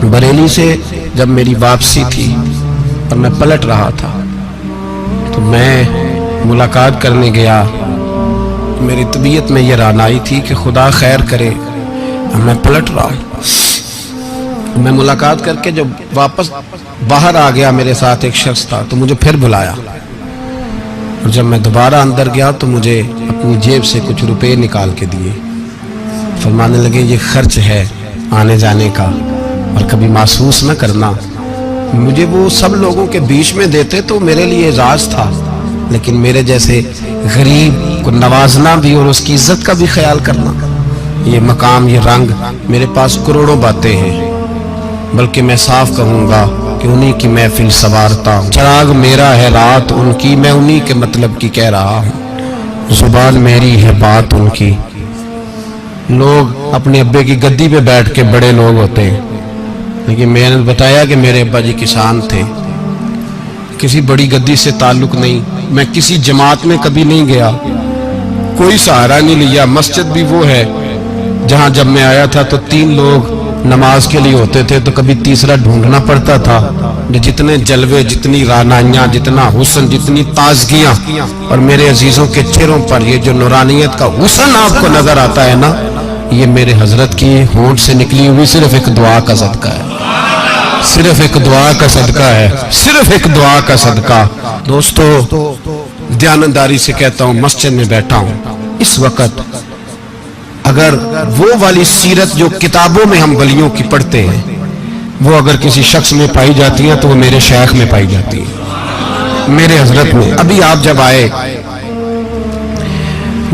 बरेली से जब मेरी वापसी थी और मैं पलट रहा था तो मैं मुलाकात करने गया। मेरी तबीयत में ये रानाई थी कि खुदा खैर करे, मैं पलट रहा हूँ। मैं मुलाकात करके जब वापस बाहर आ गया, मेरे साथ एक शख्स था तो मुझे फिर बुलाया, और जब मैं दोबारा अंदर गया तो मुझे अपनी जेब से कुछ रुपए निकाल के दिए। फरमाने लगे ये खर्च है आने जाने का, और कभी महसूस न करना। मुझे वो सब लोगों के बीच में देते तो मेरे लिए एजाज था, लेकिन मेरे जैसे गरीब को नवाजना भी और उसकी इज्जत का भी ख्याल करना, ये मकाम, ये रंग, मेरे पास करोड़ों बातें हैं, बल्कि मैं साफ कहूँगा कि उन्हीं की महफिल सवारता हूँ। चिराग मेरा है रात उनकी, मैं उन्हीं के मतलब की कह रहा हूँ। जुबान मेरी है बात उनकी। लोग अपने अब्बे की गद्दी पे बैठ के बड़े लोग होते हैं, लेकिन मैंने बताया कि मेरे अब्बा जी किसान थे, किसी बड़ी गद्दी से ताल्लुक नहीं। मैं किसी जमात में कभी नहीं गया, कोई सहारा नहीं लिया। मस्जिद भी वो है जहां जब मैं आया था तो 3 लोग नमाज के लिए होते थे, तो कभी तीसरा ढूंढना पड़ता था। जितने जलवे, जितनी रानाइयां, जितना हुस्न, जितनी ताजगियां, और मेरे अजीजों के चेहरों पर ये जो नूरानियत का हुस्न आपको नजर आता है ना, ये मेरे हजरत की होंठ से निकली हुई सिर्फ एक दुआ का सदका है, सिर्फ एक दुआ का सदका है, सिर्फ एक दुआ का सदका। दोस्तों, ध्यानदारी से कहता हूं, मस्जिद में बैठा हूं इस वक्त, अगर वो वाली सीरत जो किताबों में हम वलियों की पढ़ते हैं, वो अगर किसी शख्स में पाई जाती है तो वो मेरे शेख में पाई जाती है, मेरे हजरत में। अभी आप जब आए,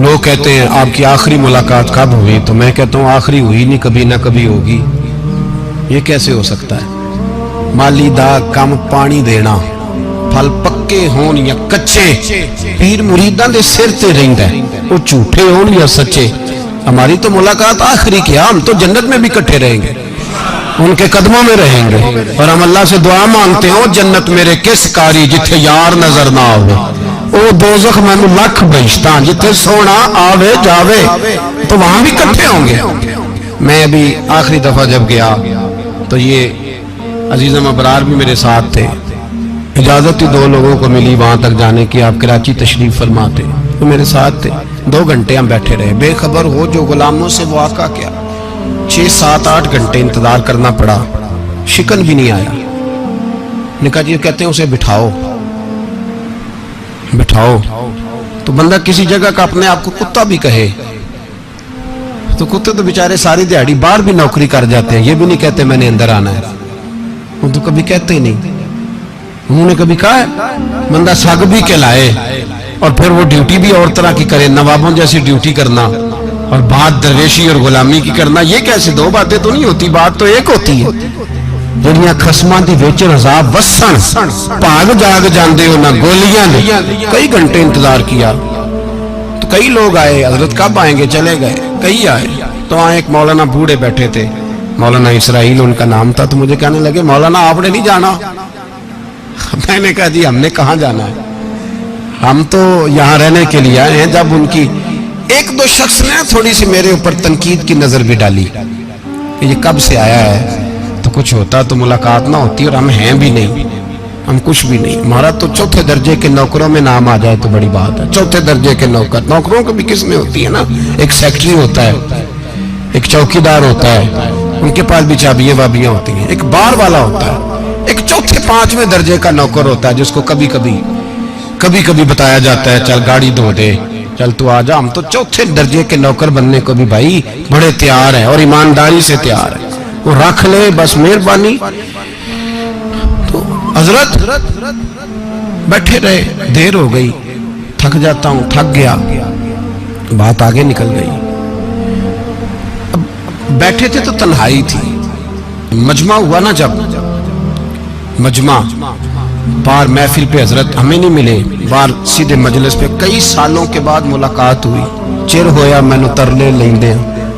लोग कहते हैं आपकी आखिरी मुलाकात कब हुई, तो मैं कहता हूँ आखिरी हुई नहीं, कभी ना कभी होगी। ये कैसे हो सकता है? माली दा कम पानी देना, फल पक्के होन या कच्चे, पीर मुरीदां दे सिर ते रहिंदा है, वो झूठे होन या सच्चे। हमारी तो मुलाकात आखिरी की, हम तो जन्नत में भी इकट्ठे रहेंगे, उनके कदमों में रहेंगे, और हम अल्लाह से दुआ मांगते हो जन्नत मेरे किस कारी जिथे यार नजर ना आवे, ओ दोज़ख मैनू लख बहिश्ता जिथे सोना आवे जावे, तो वहां भी इकट्ठे होंगे। मैं अभी आखिरी दफा जब गया तो ये अजीज़म अबरार भी मेरे साथ थे। इजाजत ही 2 लोगों को मिली वहां तक जाने की, आप कराची तशरीफ फरमाते, तो मेरे साथ थे। 2 घंटे हम बैठे रहे, बेखबर हो जो गुलामों से वो आका क्या। 6, 7, 8 घंटे इंतजार करना पड़ा, शिकन भी नहीं आया। निका जी कहते हैं उसे बिठाओ बिठाओ, तो बंदा किसी जगह का अपने आप को कुत्ता भी कहे, तो कुत्ते तो बेचारे सारी दिहाड़ी बाहर भी नौकरी कर जाते हैं, ये भी नहीं कहते मैंने अंदर आना है, वो तो कभी कहते ही नहीं। उन्होंने कभी कहा है बंदा सग भी कहलाए और फिर वो ड्यूटी भी और तरह की करे, नवाबों जैसी ड्यूटी करना और बात दरवेशी और गुलामी की करना, ये कैसे 2 बातें तो नहीं होती, बात तो एक होती है। ਜਿਹੜੀਆਂ ਖਸਮਾਂ ਦੀ ਵਿੱਚ ਰਜ਼ਾ ਵਸਣ ਭਾਗ ਜਾਗ ਜਾਂਦੇ ਹੋ ना गोलियां ने। कई घंटे इंतजार किया तो कई लोग आए, हजरत कब आएंगे, चले गए, कई आए। तो वहाँ एक मौलाना बूढ़े बैठे थे, मौलाना इसराइल उनका नाम था, तो मुझे कहने लगे मौलाना आपने नहीं जाना। मैंने कहा जी हमने कहाँ जाना है, हम तो यहाँ रहने के लिए आए हैं। जब उनकी 1-2 शख्स ने थोड़ी सी मेरे ऊपर तनकीद की नजर भी डाली कि ये कब से आया है, तो कुछ होता तो मुलाकात ना होती, और हम हैं भी नहीं, हम कुछ भी नहीं। हमारा तो 4थे दर्जे के नौकरों में नाम आ जाए तो बड़ी बात है। 4थे दर्जे के नौकर, नौकरों को भी किस में होती है ना, एक सेक्रेटरी होता है, एक चौकीदार होता है, उनके पास भी चाबियां वाबियां होती हैं, एक बार वाला होता है, एक 4थे 5वें दर्जे का नौकर होता है जिसको कभी कभी बताया जाता है चल गाड़ी धो दे, चल तू आ जा। हम तो 4थे दर्जे के नौकर बनने को भी भाई बड़े तैयार है और ईमानदारी से तैयार है, वो रख ले बस मेहरबानी। तो हजरत बैठे रहे, देर हो गई, थक जाता हूं, थक गया, बात आगे निकल गई। अब बैठे थे तो तन्हाई थी, मजमा हुआ ना, जब मजमा बार महफिल पे हजरत हमें नहीं मिले, बार सीधे मजलिस पे कई सालों के बाद मुलाकात हुई। चिर होया मैनू तरले लेंदे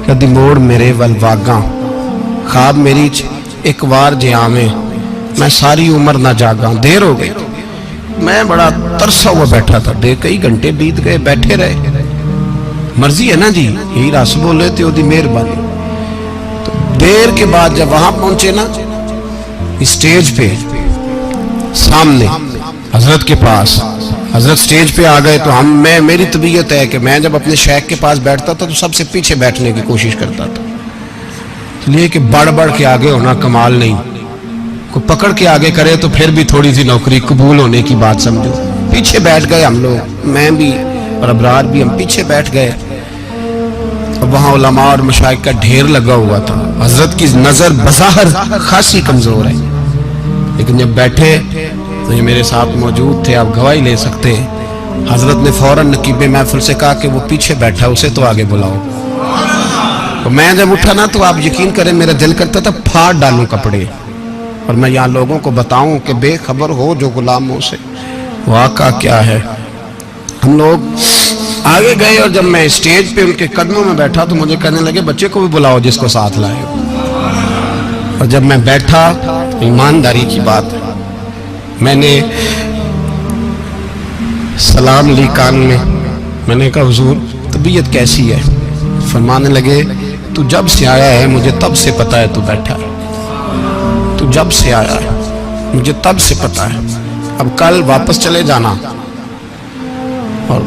कदी मोड़ मेरे वल वागा, ख्वाब मेरी एक बार जे आवे मैं सारी उम्र ना जागा। देर हो गई, मैं बड़ा तरसा हुआ बैठा था, कई घंटे बीत गए, बैठे रहे। मर्जी है ना जी, यही रस बोले तो ओदी मेहरबानी। तो देर के बाद जब वहां पहुंचे ना, स्टेज पे सामने हजरत के पास, हजरत स्टेज पे आ गए तो मेरी तबीयत है कि मैं जब अपने शेख के पास बैठता था तो सबसे पीछे बैठने की कोशिश करता था, इसलिए कि बढ़ बढ़ के आगे होना कमाल नहीं। कोई पकड़ के आगे करे तो फिर भी थोड़ी सी नौकरी कबूल होने की बात समझो। पीछे बैठ गए हम लोग, मैं भी और अबरार भी, हम पीछे बैठ गए। वहां उलमा और मशाइख का ढेर लगा हुआ था। हजरत की नजर बज़ाहिर खासी कमजोर है, लेकिन जब बैठे तो ये मेरे साथ मौजूद थे, आप गवाही ले सकते हैं। हजरत ने फौरन नकीबे महफिल से कहा कि वो पीछे बैठा, उसे तो आगे बुलाओ। तो मैं जब उठा ना तो आप यकीन करें मेरा दिल करता था फाड़ डालूं कपड़े और मैं यहाँ लोगों को बताऊं कि बेखबर हो जो गुलामों से वाक़ा क्या है। हम लोग आगे गए और जब मैं स्टेज पे उनके कदमों में बैठा तो मुझे कहने लगे बच्चे को भी बुलाओ जिसको साथ लाए हो। और जब मैं बैठा, ईमानदारी की बात, मैंने सलाम ली कान में। मैंने कहा हुजूर तबीयत कैसी है? फरमाने लगे तू जब से आया है मुझे तब से पता है तू बैठा है, तू जब से आया है मुझे तब से पता है। अब कल वापस चले जाना और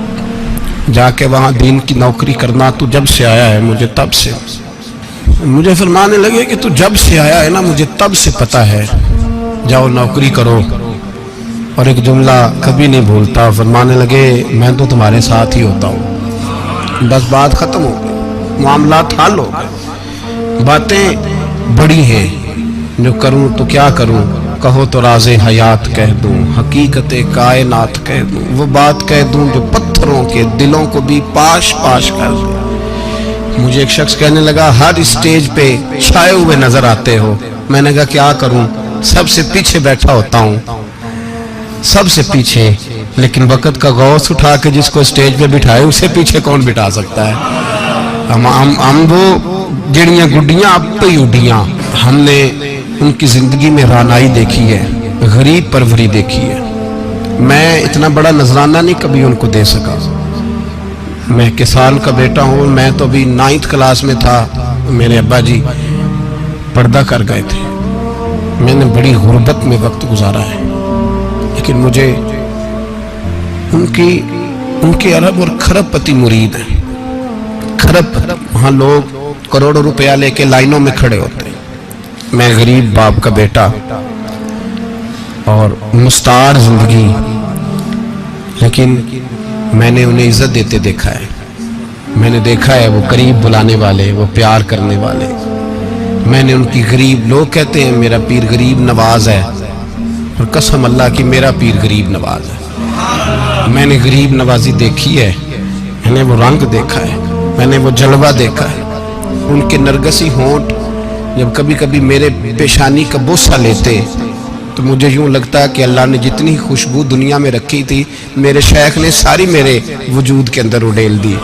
जाके वहां दीन की नौकरी करना, तू जब से आया है मुझे तब से। मुझे फरमाने लगे कि तू जब से आया है ना मुझे तब से पता है, जाओ नौकरी करो। और एक जुमला कभी नहीं भूलता, फरमाने लगे मैं तो तुम्हारे साथ ही होता हूँ। बस बात खत्म हो गई, मामलात हल हो गए। बातें बड़ी हैं, जो करूँ तो क्या करूँ, कहो तो राज़े हयात कह दूँ, हकीकत कायनात कह दूँ, वो बात कह दूँ जो पत्थरों के दिलों को भी पाश पाश कर दे। मुझे एक शख्स कहने लगा हर स्टेज पे छाए हुए नजर आते हो। मैंने कहा क्या करूँ, सबसे पीछे बैठा होता हूँ, सबसे पीछे। लेकिन वक़्त का गौस उठा के जिसको स्टेज पे बिठाए उसे पीछे कौन बिठा सकता है। हम वो जड़ियाँ गुड्डियाँ अब तो ही उड्डियाँ। हमने उनकी जिंदगी में रानाई देखी है, गरीब परवरी देखी है। मैं इतना बड़ा नजराना नहीं कभी उनको दे सका। मैं किसान का बेटा हूँ, मैं तो अभी 9th क्लास में था, मेरे अब्बा जी पर्दा कर गए थे। मैंने बड़ी गुर्बत में वक्त गुजारा है, लेकिन मुझे उनके अरब और खरब पति मुरीद हैं। खरब, वहाँ लोग करोड़ों रुपया लेके लाइनों में खड़े होते हैं। मैं गरीब बाप का बेटा और मुस्तार जिंदगी, लेकिन मैंने उन्हें इज्जत देते देखा है। मैंने देखा है वो करीब बुलाने वाले, वो प्यार करने वाले। मैंने उनकी गरीब, लोग कहते हैं मेरा पीर गरीब नवाज है, और कसम अल्लाह की मेरा पीर गरीब नवाज है। मैंने गरीब नवाजी देखी है, मैंने वो रंग देखा है, मैंने वो जलवा देखा है। उनके नरगसी होंठ जब कभी कभी मेरे पेशानी का बोसा लेते तो मुझे यूं लगता कि अल्लाह ने जितनी खुशबू दुनिया में रखी थी मेरे शेख ने सारी मेरे वजूद के अंदर उड़ेल दी।